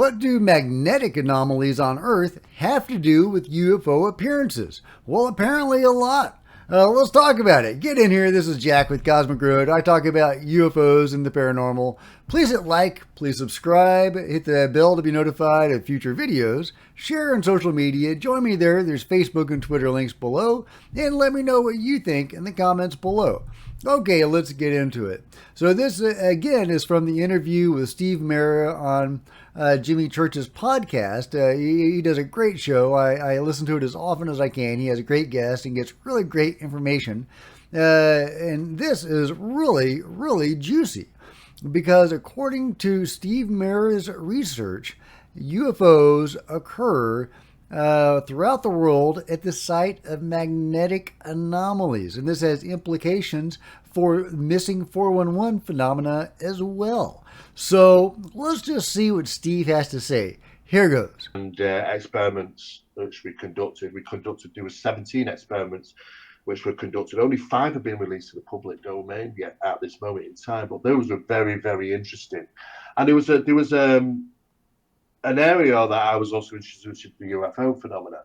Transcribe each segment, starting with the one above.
what do magnetic anomalies on Earth have to do with UFO appearances? Well, apparently a lot. Let's talk about it. Get in here. This is Jack with Cosmic Road. I talk about UFOs and the paranormal. Please hit like, please subscribe, hit the bell to be notified of future videos, share on social media, join me there. There's Facebook and Twitter links below, and let me know what you think in the comments below. Okay, let's get into it. So this, again, is from the interview with Steve Mera on Jimmy Church's podcast. He does a great show. I listen to it as often as I can. He has a great guest and gets really great information. And this is really, really juicy because according to Steve Mera's research, UFOs occur throughout the world at the site of magnetic anomalies. And this has implications for missing 411 phenomena as well. So let's just see what Steve has to say. Here goes. And experiments which we conducted, there were 17 experiments which were conducted. Only 5 have been released to the public domain yet at this moment in time, but those were very, very interesting. And there was an area that I was also introduced to the UFO phenomena.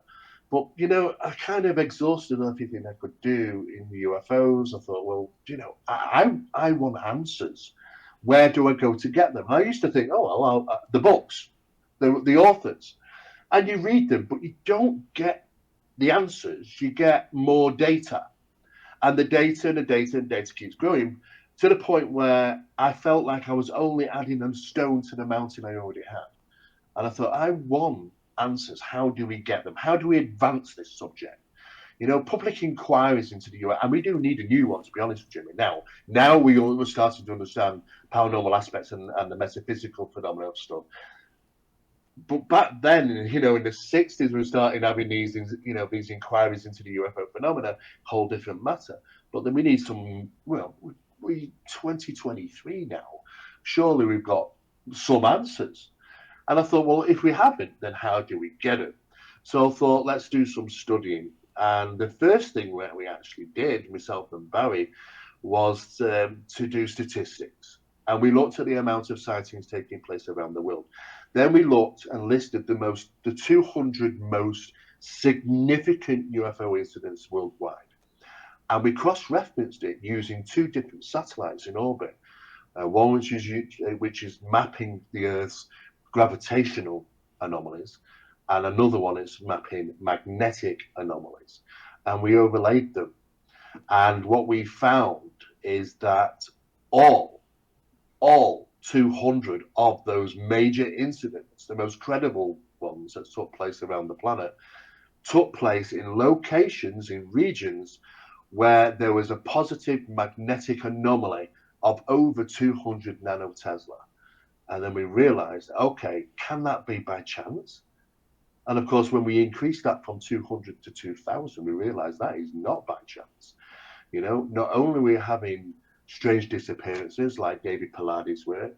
But, you know, I kind of exhausted everything I could do in the UFOs. I thought, well, you know, I want answers. Where do I go to get them? I used to think, oh, well, the books, the authors. And you read them, but you don't get the answers. You get more data. And the data keeps growing to the point where I felt like I was only adding a stone to the mountain I already had. And I thought, I want answers. How do we get them? How do we advance this subject? You know, public inquiries into the U.S., and we do need a new one, to be honest with Jimmy. Now we're starting to understand paranormal aspects and the metaphysical phenomena of stuff. But back then, you know, in the 60s, we started having these inquiries into the UFO phenomena, whole different matter. But then we need some, well, we 2023 now. Surely we've got some answers. And I thought, well, if we haven't, then how do we get it? So I thought, let's do some studying. And the first thing that we actually did, myself and Barry, was to do statistics. And we looked at the amount of sightings taking place around the world. Then we looked and listed the 200 most significant UFO incidents worldwide. And we cross-referenced it using 2 different satellites in orbit. One which is mapping the Earth's gravitational anomalies, and another one is mapping magnetic anomalies. And we overlaid them. And what we found is that all 200 of those major incidents, the most credible ones that took place around the planet, took place in locations, in regions where there was a positive magnetic anomaly of over 200 nanotesla. And then we realized, okay, can that be by chance? And of course, when we increased that from 200 to 2000, we realized that is not by chance. You know, not only are we having strange disappearances like David Pallad's work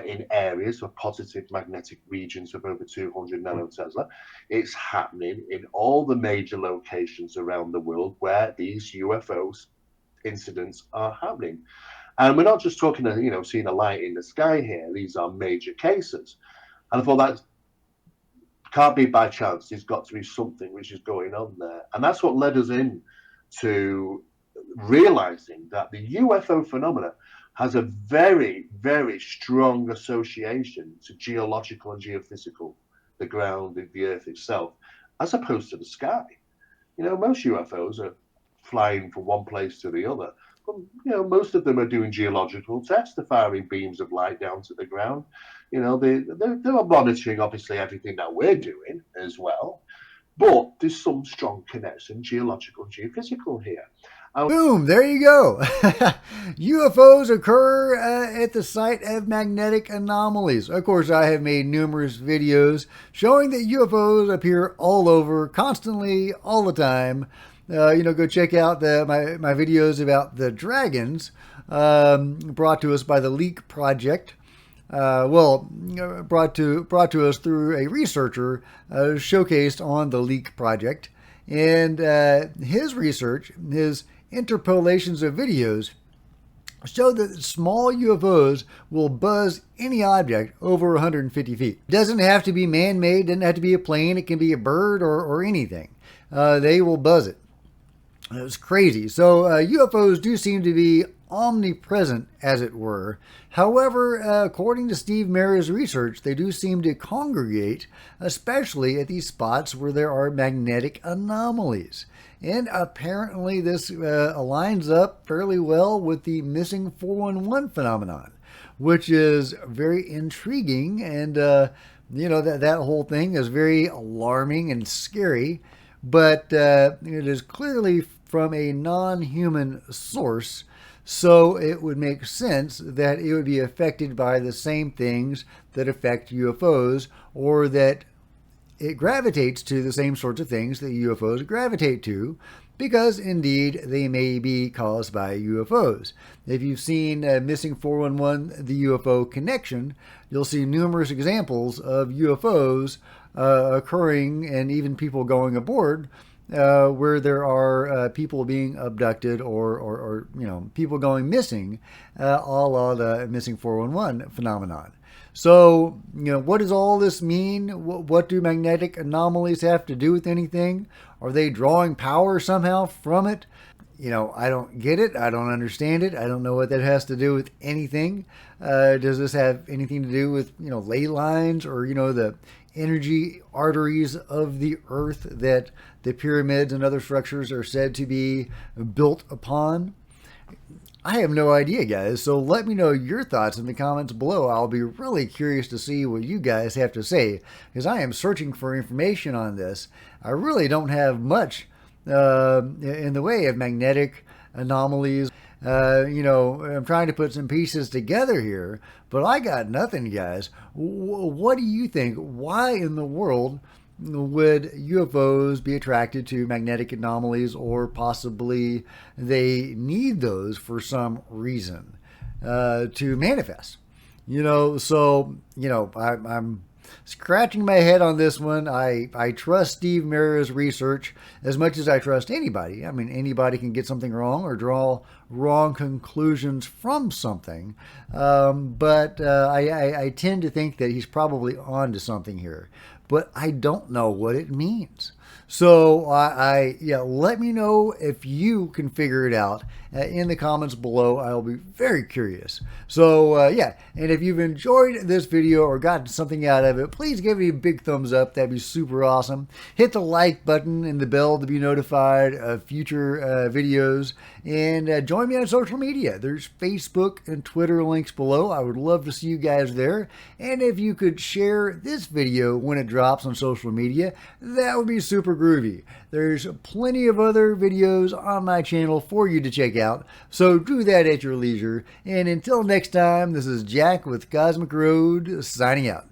in areas of positive magnetic regions of over 200 nanotesla, it's happening in all the major locations around the world where these UFOs incidents are happening. And we're not just talking, you know, seeing a light in the sky here. These are major cases. And I thought that can't be by chance. There's got to be something which is going on there. And that's what led us in to realizing that the UFO phenomena has a very, very strong association to geological and geophysical, the ground, the Earth itself, as opposed to the sky. You know, most UFOs are flying from one place to the other. You know, most of them are doing geological tests. They're firing beams of light down to the ground. You know, they're monitoring, obviously, everything that we're doing as well. But there's some strong connection, geological, geophysical here. Boom, there you go. UFOs occur at the site of magnetic anomalies. Of course, I have made numerous videos showing that UFOs appear all over, constantly, all the time. You know, go check out my videos about the dragons brought to us by the Leak Project. Brought to us through a researcher showcased on the Leak Project. And his research, his interpolations of videos, show that small UFOs will buzz any object over 150 feet. It doesn't have to be man-made, doesn't have to be a plane, it can be a bird or anything. They will buzz it. It was crazy. So UFOs do seem to be omnipresent, as it were. However, according to Steve Merr's research, they do seem to congregate, especially at these spots where there are magnetic anomalies. And apparently this aligns up fairly well with the missing 411 phenomenon, which is very intriguing. And, that whole thing is very alarming and scary. But it is clearly from a non-human source, so it would make sense that it would be affected by the same things that affect UFOs, or that it gravitates to the same sorts of things that UFOs gravitate to, because indeed they may be caused by UFOs. If you've seen Missing 411, the UFO Connection, you'll see numerous examples of UFOs occurring, and even people going aboard, where there are people being abducted or people going missing, a la the Missing 411 phenomenon. So, what does all this mean? What do magnetic anomalies have to do with anything? Are they drawing power somehow from it? I don't get it. I don't understand it. I don't know what that has to do with anything. Does this have anything to do with, ley lines, or, the energy arteries of the earth that the pyramids and other structures are said to be built upon? I have no idea, guys. So let me know your thoughts in the comments below. I'll be really curious to see what you guys have to say, because I am searching for information on this. I really don't have much in the way of magnetic anomalies. I'm trying to put some pieces together here, but I got nothing, guys. What do you think? Why in the world would UFOs be attracted to magnetic anomalies, or possibly they need those for some reason to manifest? I'm scratching my head on this one. I trust Steve Merr's research as much as I trust anybody. I mean, anybody can get something wrong or draw wrong conclusions from something. But I tend to think that he's probably on to something here. But I don't know what it means. So let me know if you can figure it out in the comments below. I'll be very curious. So and if you've enjoyed this video or gotten something out of it, please give me a big thumbs up. That'd be super awesome. Hit the like button and the bell to be notified of future videos. And join me on social media. There's Facebook and Twitter links below. I would love to see you guys there. And if you could share this video when it drops on social media, that would be super groovy. There's plenty of other videos on my channel for you to check out, so do that at your leisure. And until next time, this is Jack with Cosmic Road signing out.